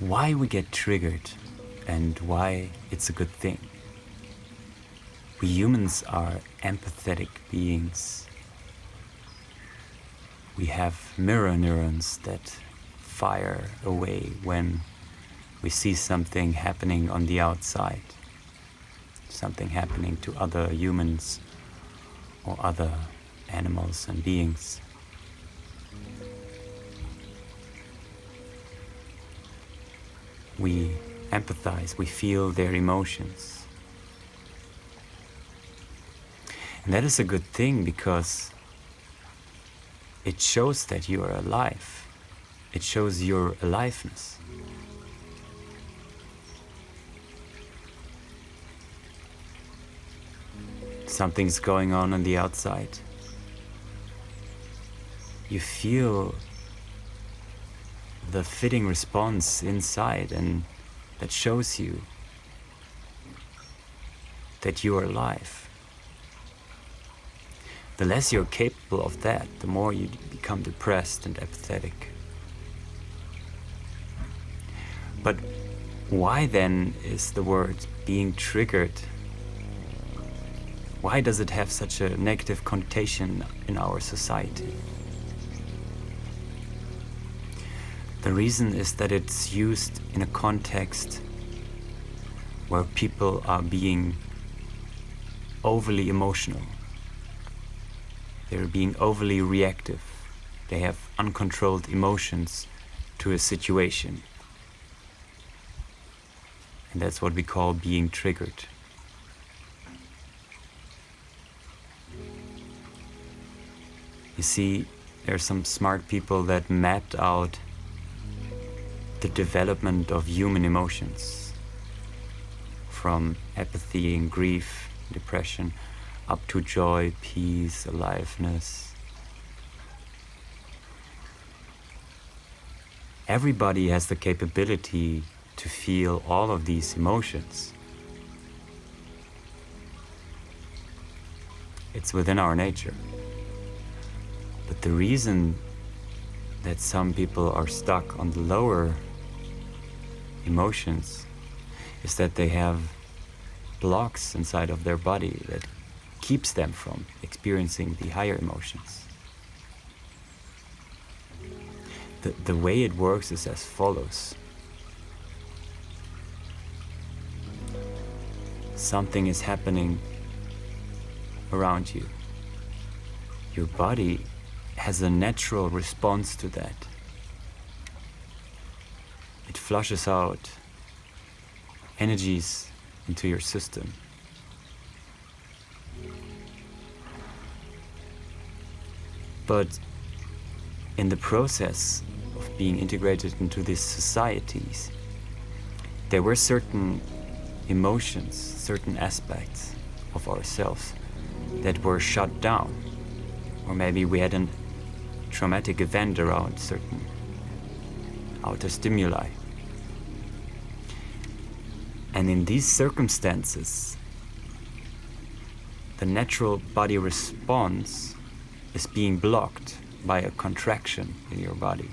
why we get triggered and why it's a good thing. We humans are empathetic beings. We have mirror neurons that fire away when we see something happening on the outside, something happening to other humans or other animals and beings. We empathize, we feel their emotions. And that is a good thing because it shows that you are alive. It shows your aliveness. Something's going on the outside. You feel the fitting response inside, and that shows you that you are alive. The less you're capable of that, the more you become depressed and apathetic. But why then is the word being triggered? Why does it have such a negative connotation in our society? The reason is that it's used in a context where people are being overly emotional. They're being overly reactive. They have uncontrolled emotions to a situation. And that's what we call being triggered. You see, there are some smart people that mapped out the development of human emotions from apathy and grief, depression, up to joy, peace, aliveness. Everybody has the capability to feel all of these emotions. It's within our nature. But the reason that some people are stuck on the lower emotions is that they have blocks inside of their body that keeps them from experiencing the higher emotions. The way it works is as follows. Something is happening around you. Your body has a natural response to that. It flushes out energies into your system. But in the process of being integrated into these societies, there were certain emotions, certain aspects of ourselves that were shut down. Or maybe we had a traumatic event around certain outer stimuli. And in these circumstances, the natural body response is being blocked by a contraction in your body.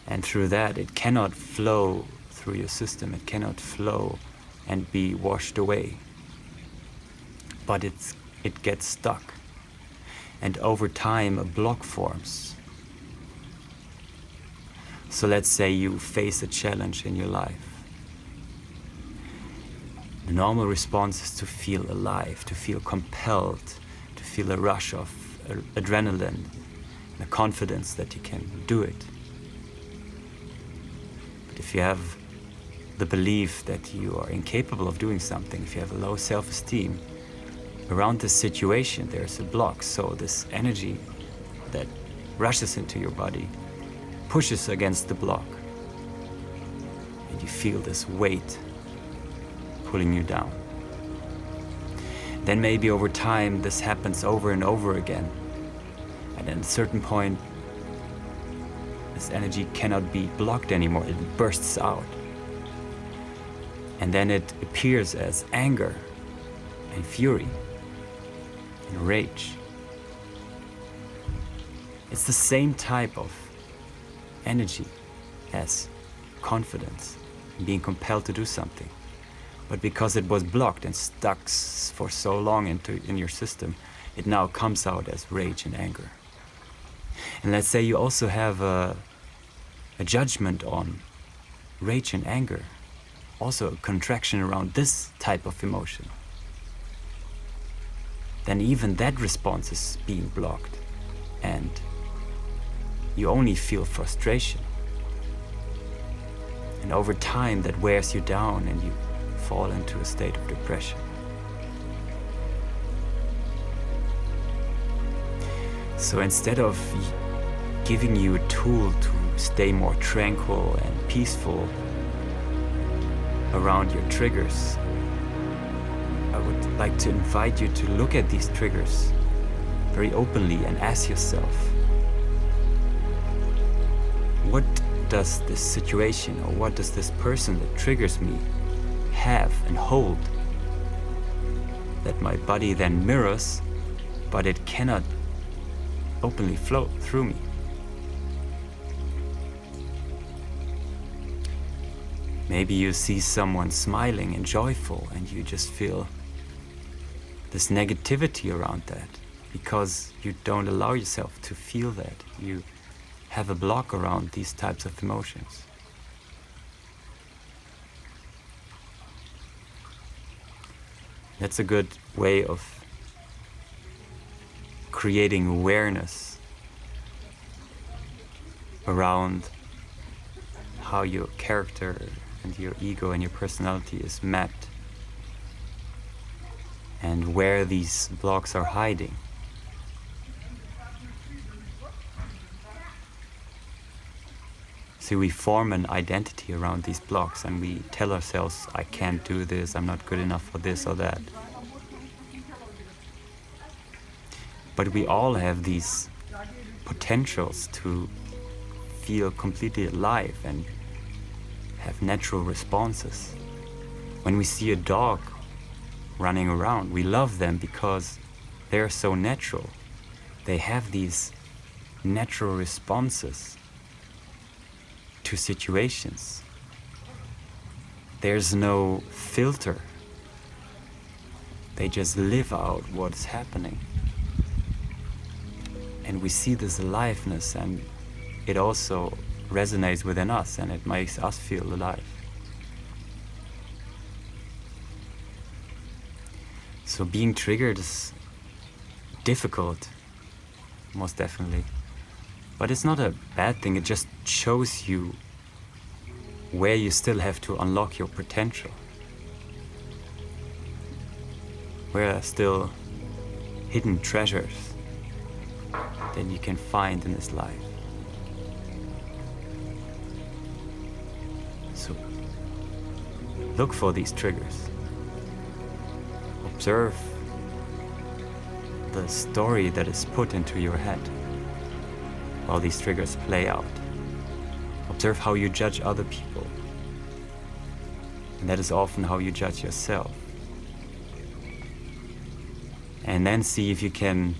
And through that, it cannot flow through your system. It cannot flow and be washed away. But it gets stuck. And over time, a block forms. So let's say you face a challenge in your life. The normal response is to feel alive, to feel compelled, to feel a rush of adrenaline, the confidence that you can do it. But if you have the belief that you are incapable of doing something, if you have a low self-esteem, around this situation there's a block, so this energy that rushes into your body pushes against the block, and you feel this weight pulling you down. Then maybe over time this happens over and over again, and at a certain point this energy cannot be blocked anymore. It bursts out, and then it appears as anger and fury and rage. It's the same type of energy as confidence, being compelled to do something. But because it was blocked and stuck for so long in your system, it now comes out as rage and anger. And let's say you also have a judgment on rage and anger, also a contraction around this type of emotion. Then even that response is being blocked, and you only feel frustration. And over time that wears you down and you fall into a state of depression. So instead of giving you a tool to stay more tranquil and peaceful around your triggers, I would like to invite you to look at these triggers very openly and ask yourself, what does this situation or what does this person that triggers me have and hold that my body then mirrors, but it cannot openly flow through me? Maybe you see someone smiling and joyful and you just feel this negativity around that because you don't allow yourself to feel that. You have a block around these types of emotions. That's a good way of creating awareness around how your character and your ego and your personality is mapped and where these blocks are hiding. So we form an identity around these blocks and we tell ourselves, I can't do this, I'm not good enough for this or that. But we all have these potentials to feel completely alive and have natural responses. When we see a dog running around, we love them because they're so natural. They have these natural responses to situations. There's no filter. They just live out what's happening. And we see this aliveness, and it also resonates within us, and it makes us feel alive. So being triggered is difficult, most definitely. But it's not a bad thing, it just shows you where you still have to unlock your potential. Where are still hidden treasures that you can find in this life. So look for these triggers. Observe the story that is put into your head while these triggers play out. Observe how you judge other people. And that is often how you judge yourself. And then see if you can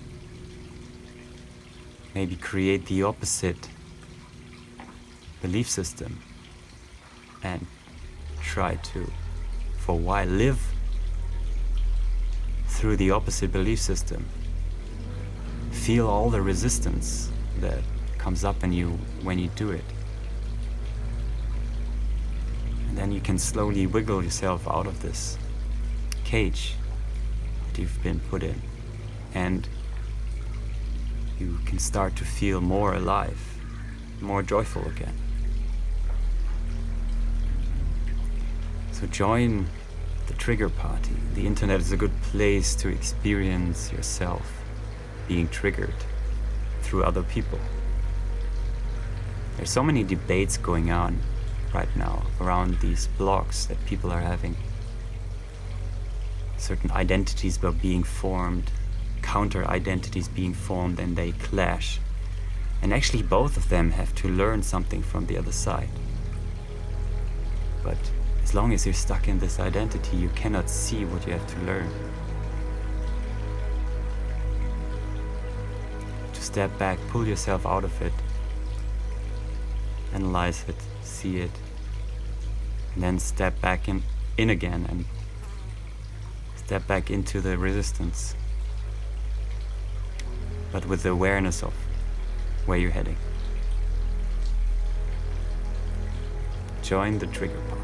maybe create the opposite belief system and try to, for a while, live through the opposite belief system. Feel all the resistance that comes up in you when you do it. And then you can slowly wiggle yourself out of this cage that you've been put in. And you can start to feel more alive, more joyful again. So join the trigger party. The internet is a good place to experience yourself being triggered through other people. There's so many debates going on right now around these blocks that people are having. Certain identities are being formed, counter identities being formed, and they clash. And actually both of them have to learn something from the other side. But as long as you're stuck in this identity, you cannot see what you have to learn. To step back, pull yourself out of it, analyze it, see it, And then step back in again and step back into the resistance, but with the awareness of where you're heading. Join the trigger point.